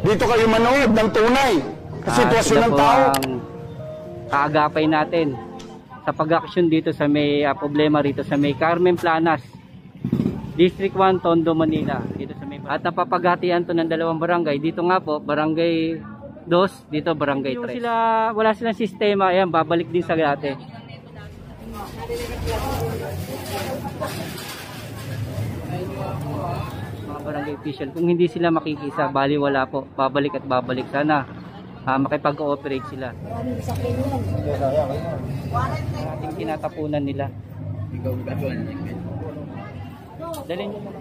Dito kayo manood ng tunay sa sitwasyon ng tao. Kaagapay natin sa pag-action dito sa may problema rito sa may Carmen Planas, District 1, Tondo, Manila. Dito sa may at napapaghatian to ng dalawang barangay. Dito nga po, barangay 2, dito barangay 3. Wala silang sistema, ayan, babalik din sa dati. Mga barangay official, kung hindi sila makikisa, bali wala po, babalik at babalik. Sana makipag-cooperate sila. Ating tinatapunan nila. Dalhin nyo naman.